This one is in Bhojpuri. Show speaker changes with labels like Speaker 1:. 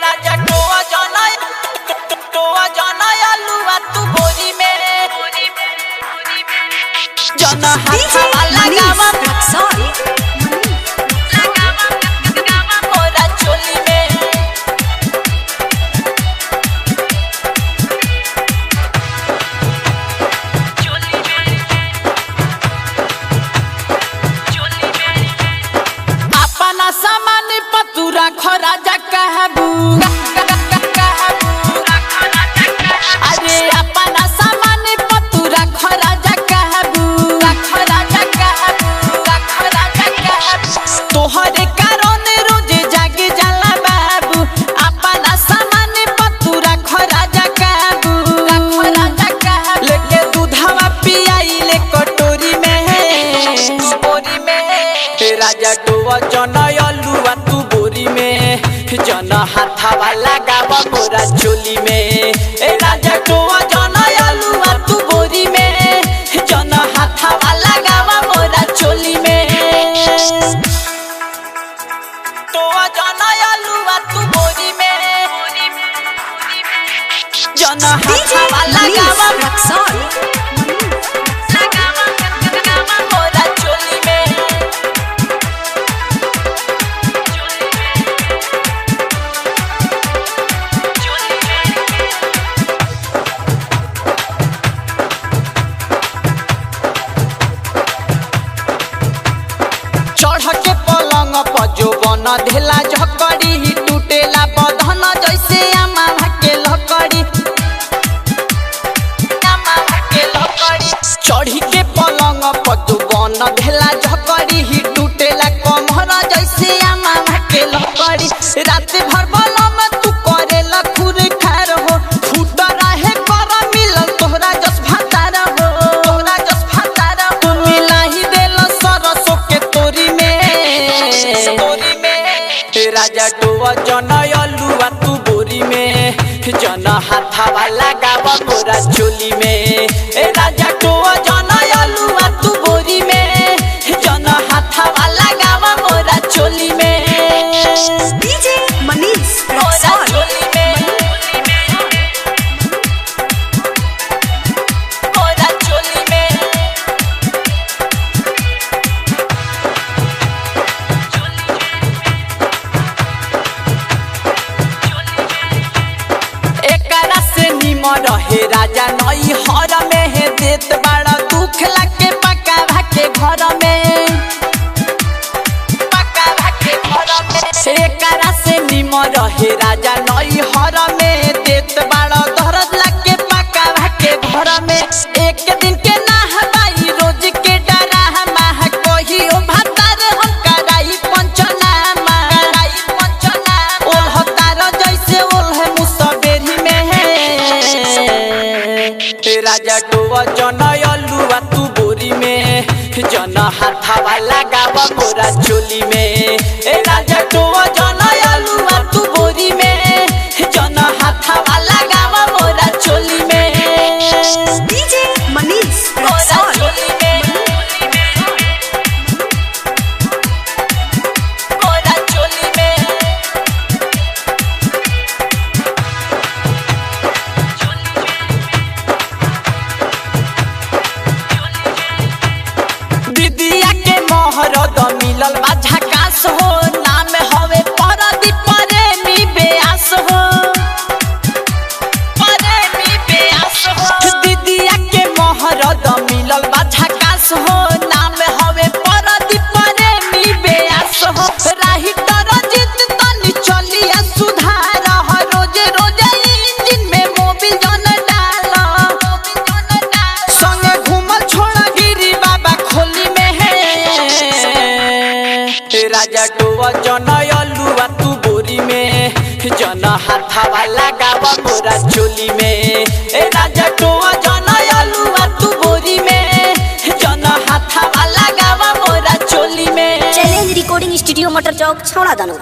Speaker 1: राजा टोआ जाना आलूआ तू बोरी में जना हाथ वाला गावा मोरा चोली में अपना सामान पतुरा खराजा कहबू अरे अपना सामान पतुरा खराजा कहबू तोहरे कारण रोज जागे जाला बाबू अपना सामान पतुरा खराजा कहबू लेके दूधवा पियाइले कटोरी में राजा टोआ जना आलूआ तू बोरी में जना हाथवा लगावा मोरा चोली में राजा टोआ जना आलूआ तू बोरी में जना हाथवा लगावा मोरा चोली में टोआ जना आलूआ तू बोरी में जना हाथवा लगावा मोरा चोली में चढ़ के पलंग पर जो बन धेला झकड़ी ही टूटेला बधन जैसे आमा के लकड़ी चढ़ी के पलंग पर जो बन धेला झकड़ी ही टूटेला कमर जैसे आमा के लकड़ी रात भर बलम तू करेला खुर खार हो फूट रहे कर मिलल तोहरा जस भातार हो तू मिला ही देल सरसों के तोरी में राजा टोआ जना आलूआ तू बोरी में जना हाथवा लगावा मोरा चोली में राजा टोआ जना आलूआ तू बोरी में जना हाथवा लगावा मोरा चोली में
Speaker 2: डीजे मनीष
Speaker 1: मोरा चोली में मोरा चोली में एकरा से निमन रहे राजा नई हर में है देत बड़ा दुख लागे पका भाके घर में एकरा से निमन रहे राजा नई हर में देत बड़ा दर्द लागे पका भाके घर में एक दिन के नहबाई रोज के डरा माह कोही ओ भातार हम कराई पंचनामा ओल्हतार जैसे ओल्हे मुसबेरी में राजा टोआ जना आलूआ तू बोरी में जना हाथवा लगावा मोरा चोली में राजा टोआ जना आलूआ तू बोरी में जना हाथवा लगावा मोरा चोली में
Speaker 2: डीजे मनीष
Speaker 1: मोरा चोली में मोरा चोली में दीदिया के मोहरद मिलल बा झकास हो नाम हवे परदीप प्रेमी बेआस हो दीदिया के मोहरद मिलल बा झकास हो नाम हवे परदीप प्रेमी बेआस हो राही तरजित तनी चलिया सुधार हो रोज इंजन में मोबिल जन डाल संगे घूमल छोड़ा गिरी बाबा खोली में राजा टोआ जना आलूआ तू बोरी में जना हाथवा लगावा मोरा चोली में राजा टोआ जना आलूआ तू बोरी में जना हाथवा लगावा मोरा चोली में
Speaker 2: चैलेंज रिकॉर्डिंग स्टूडियो मटर चौक छौड़ा दानो।